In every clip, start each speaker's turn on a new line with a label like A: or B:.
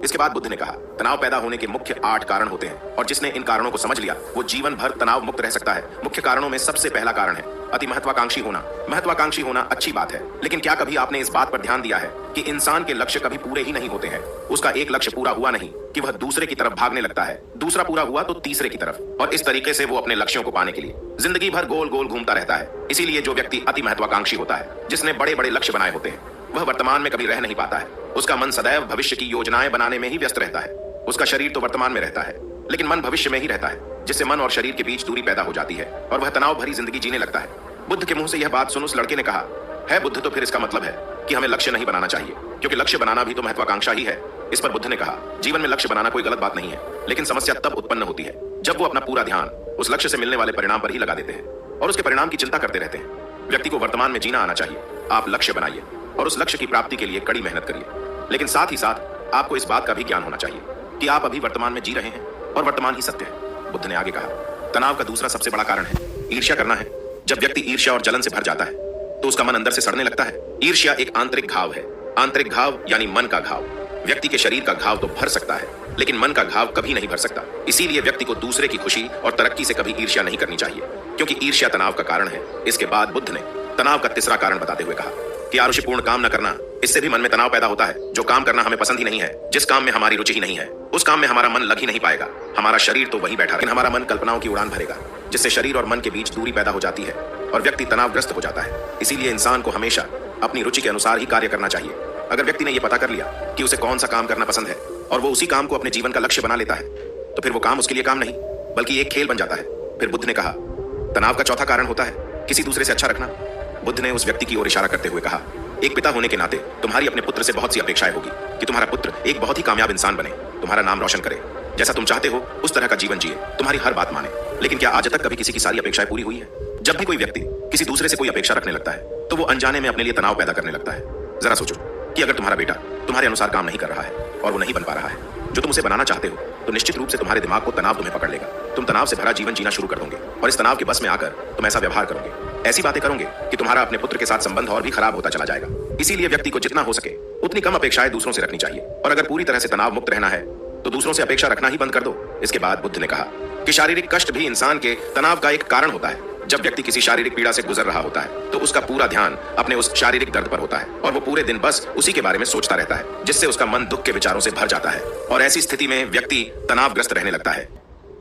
A: इसके बाद बुद्ध ने कहा, तनाव पैदा होने के मुख्य 8 कारण होते हैं और जिसने इन कारणों को समझ लिया वो जीवन भर तनाव मुक्त रह सकता है। मुख्य कारणों में सबसे पहला कारण है अति महत्वाकांक्षी होना। महत्वाकांक्षी होना अच्छी बात है, लेकिन क्या कभी आपने इस बात पर ध्यान दिया है कि इंसान के लक्ष्य कभी पूरे ही नहीं होते हैं। उसका एक लक्ष्य पूरा हुआ नहीं कि वह दूसरे की तरफ भागने लगता है, दूसरा पूरा हुआ तो तीसरे की तरफ, और इस तरीके से वो अपने लक्ष्यों को पाने के लिए जिंदगी भर गोल गोल घूमता रहता है। इसीलिए जो व्यक्ति अति महत्वाकांक्षी होता है, जिसने बड़े बड़े लक्ष्य बनाए होते हैं, वह वर्तमान में कभी रह नहीं पाता है। उसका मन सदैव भविष्य की योजनाएं बनाने में ही व्यस्त रहता है। उसका शरीर तो वर्तमान में रहता है, लेकिन मन भविष्य में ही रहता है, जिससे मन और शरीर के बीच दूरी पैदा हो जाती है और वह तनाव भरी जिंदगी जीने लगता है। बुद्ध के मुंह से यह बात सुन उस लड़के ने कहा, है बुद्ध, तो फिर इसका मतलब है कि हमें लक्ष्य नहीं बनाना चाहिए, क्योंकि लक्ष्य बनाना भी तो महत्वाकांक्षा ही है। इस पर बुद्ध ने कहा, जीवन में लक्ष्य बनाना कोई गलत बात नहीं है, लेकिन समस्या तब उत्पन्न होती है जब वो अपना पूरा ध्यान उस लक्ष्य से मिलने वाले परिणाम पर ही लगा देते हैं और उसके परिणाम की चिंता करते रहते हैं। व्यक्ति को वर्तमान में जीना आना चाहिए। आप लक्ष्य बनाइए और उस लक्ष्य की प्राप्ति के लिए कड़ी मेहनत करिए, लेकिन साथ ही साथ आपको इस बात का भी ज्ञान होना चाहिए कि आप अभी वर्तमान में जी रहे हैं और वर्तमान ही सत्य है। बुद्ध ने आगे कहा, तनाव का दूसरा सबसे बड़ा कारण है ईर्ष्या करना है। जब व्यक्ति ईर्ष्या और जलन से भर जाता है तो उसका मन अंदर से सड़ने लगता है। ईर्ष्या एक आंतरिक घाव है। आंतरिक घाव यानी मन का घाव। व्यक्ति के शरीर का घाव तो भर सकता है, लेकिन मन का घाव कभी नहीं भर सकता। इसीलिए व्यक्ति को दूसरे की खुशी और तरक्की से कभी ईर्ष्या नहीं करनी चाहिए, क्योंकि ईर्ष्या तनाव का कारण है। इसके बाद बुद्ध ने तनाव का तीसरा कारण बताते हुए कहा कि आरुषिपूर्ण काम न करना, इससे भी मन में तनाव पैदा होता है। जो काम करना हमें पसंद ही नहीं है, जिस काम में हमारी रुचि ही नहीं है, उस काम में हमारा मन लग ही नहीं पाएगा। हमारा शरीर तो वहीं बैठा, लेकिन हमारा मन कल्पनाओं की उड़ान भरेगा, जिससे शरीर और मन के बीच दूरी पैदा हो जाती है और व्यक्ति तनावग्रस्त हो जाता है। इसीलिए इंसान को हमेशा अपनी रुचि के अनुसार ही कार्य करना चाहिए। अगर व्यक्ति ने यह पता कर लिया कि उसे कौन सा काम करना पसंद है और वो उसी काम को अपने जीवन का लक्ष्य बना लेता है, तो फिर वो काम उसके लिए काम नहीं बल्कि एक खेल बन जाता है। फिर बुद्ध ने कहा, तनाव का चौथा कारण होता है किसी दूसरे से अच्छा रखना। बुद्ध ने उस व्यक्ति की ओर इशारा करते हुए कहा, एक पिता होने के नाते तुम्हारी अपने पुत्र से बहुत सी अपेक्षाएं होगी कि तुम्हारा पुत्र एक बहुत ही कामयाब इंसान बने, तुम्हारा नाम रोशन करे, जैसा तुम चाहते हो उस तरह का जीवन जिए, तुम्हारी हर बात माने। लेकिन क्या आज तक कभी किसी की सारी अपेक्षाएं पूरी हुई है? जब भी कोई व्यक्ति किसी दूसरे से कोई अपेक्षा रखने लगता है तो वो अनजाने में अपने लिए तनाव पैदा करने लगता है। जरा सोचो कि अगर तुम्हारा बेटा तुम्हारे अनुसार काम नहीं कर रहा है और वो नहीं बन पा रहा है जो तुम उसे बनाना चाहते हो, तो निश्चित रूप से तुम्हारे दिमाग को तनाव तुम्हें पकड़ लेगा। तुम तनाव से भरा जीवन जीना शुरू कर दोगे और इस तनाव के बस में आकर तुम ऐसा व्यवहार करोगे, ऐसी बातें करोगे कि तुम्हारा अपने पुत्र के साथ संबंध और भी खराब होता चला जाएगा। इसीलिए व्यक्ति को जितना हो सके उतनी कम अपेक्षाएं दूसरों से रखनी चाहिए, और अगर पूरी तरह से तनाव मुक्त रहना है तो दूसरों से अपेक्षा रखना ही बंद कर दो। इसके बाद बुद्ध ने कहा कि शारीरिक कष्ट भी इंसान के तनाव का एक कारण होता है। जब व्यक्ति किसी शारीरिक पीड़ा से गुजर रहा होता है तो उसका पूरा ध्यान अपने उस शारीरिक दर्द पर होता है और वो पूरे दिन बस उसी के बारे में सोचता रहता है, जिससे उसका मन दुख के विचारों से भर जाता है और ऐसी स्थिति में व्यक्ति तनावग्रस्त रहने लगता है।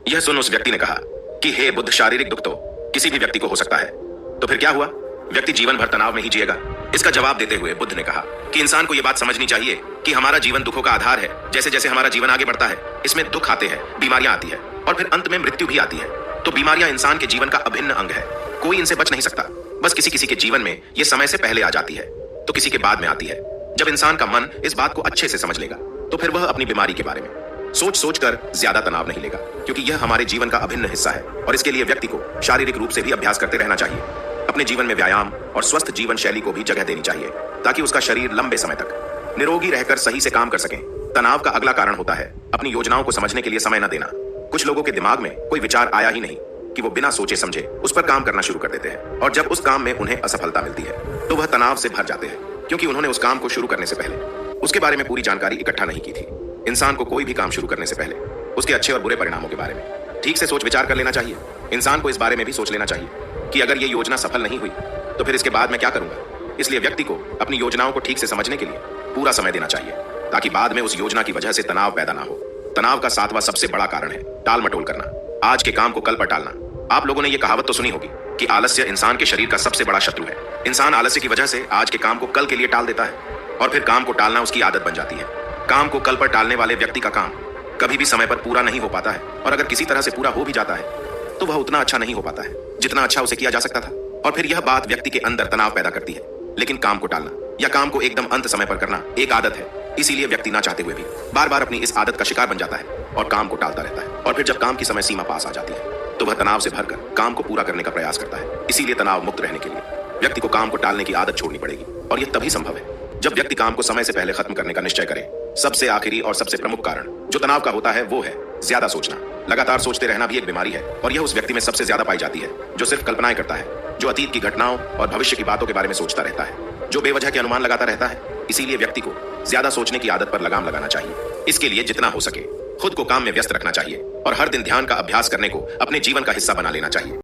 A: यह सुन उस व्यक्ति ने कहा कि हे बुद्ध, शारीरिक दुख तो किसी भी व्यक्ति को हो सकता है, तो फिर क्या हुआ? व्यक्ति जीवन भर तनाव में ही जिएगा? इसका जवाब देते हुए बुद्ध ने कहा कि इंसान को यह बात समझनी चाहिए कि हमारा जीवन दुखों का आधार है। जैसे जैसे हमारा जीवन आगे बढ़ता है, इसमें दुख आते हैं, बीमारियां आती है और फिर अंत में मृत्यु भी आती है। तो बीमारियां इंसान के जीवन का अभिन्न अंग है, कोई इनसे बच नहीं सकता। बस किसी किसी के जीवन में ये समय से पहले आ जाती है तो किसी के बाद में आती है। जब इंसान का मन इस बात को अच्छे से समझ लेगा तो फिर वह अपनी बीमारी के बारे में सोच सोच कर ज्यादा तनाव नहीं लेगा, क्योंकि यह हमारे जीवन का अभिन्न हिस्सा है और इसके लिए व्यक्ति को शारीरिक रूप से भी अभ्यास करते रहना चाहिए। अपने जीवन में व्यायाम और स्वस्थ जीवन शैली को भी जगह देनी चाहिए ताकि उसका शरीर लंबे समय तक निरोगी रहकर सही से काम कर सके। तनाव का अगला कारण होता है अपनी योजनाओं को समझने के लिए समय न देना। कुछ लोगों के दिमाग में कोई विचार आया ही नहीं कि वो बिना सोचे समझे उस पर काम करना शुरू कर देते हैं, और जब उस काम में उन्हें असफलता मिलती है तो वह तनाव से भर जाते हैं, क्योंकि उन्होंने उस काम को शुरू करने से पहले उसके बारे में पूरी जानकारी इकट्ठा नहीं की थी। इंसान को कोई भी काम शुरू करने से पहले उसके अच्छे और बुरे परिणामों के बारे में ठीक से सोच विचार कर लेना चाहिए। इंसान को इस बारे में भी सोच लेना चाहिए कि अगर ये योजना सफल नहीं हुई तो फिर इसके बाद मैं क्या करूंगा। इसलिए व्यक्ति को अपनी योजनाओं को ठीक से समझने के लिए पूरा समय देना चाहिए, ताकि बाद में उस योजना की वजह से तनाव पैदा ना हो। तनाव का 7वां सबसे बड़ा कारण है टाल मटोल करना, आज के काम को कल पर टालना। आप लोगों ने यह कहावत तो सुनी होगी कि आलस्य इंसान के शरीर का सबसे बड़ा शत्रु है। इंसान आलस्य की वजह से आज के काम को कल के लिए टाल देता है और फिर काम को टालना उसकी आदत बन जाती है। काम को कल पर टालने वाले व्यक्ति का काम कभी भी समय पर पूरा नहीं हो पाता है, और अगर किसी तरह से पूरा हो भी जाता है तो वह उतना अच्छा नहीं हो पाता है जितना अच्छा उसे किया जा सकता था, और फिर यह बात व्यक्ति के अंदर तनाव पैदा करती है। लेकिन काम को टालना या काम को एकदम अंत समय पर करना एक आदत है, इसीलिए व्यक्ति ना चाहते हुए भी बार बार अपनी इस आदत का शिकार बन जाता है और काम को टालता रहता है, और फिर जब काम की समय सीमा पास आ जाती है तो वह तनाव से भरकर काम को पूरा करने का प्रयास करता है। इसीलिए तनाव मुक्त रहने के लिए व्यक्ति को काम को टालने की आदत छोड़नी पड़ेगी, और यह तभी संभव है जब व्यक्ति काम को समय से पहले खत्म करने का निश्चय करे। सबसे आखिरी और सबसे प्रमुख कारण जो तनाव का होता है वो है ज्यादा सोचना। लगातार सोचते रहना भी एक बीमारी है, और यह उस व्यक्ति में सबसे ज्यादा पाई जाती है जो सिर्फ कल्पनाएं करता है, जो अतीत की घटनाओं और भविष्य की बातों के बारे में सोचता रहता है, जो बेवजह के अनुमान लगाता रहता है। इसीलिए व्यक्ति को ज्यादा सोचने की आदत पर लगाम लगाना चाहिए। इसके लिए जितना हो सके खुद को काम में व्यस्त रखना चाहिए और हर दिन ध्यान का अभ्यास करने को अपने जीवन का हिस्सा बना लेना चाहिए।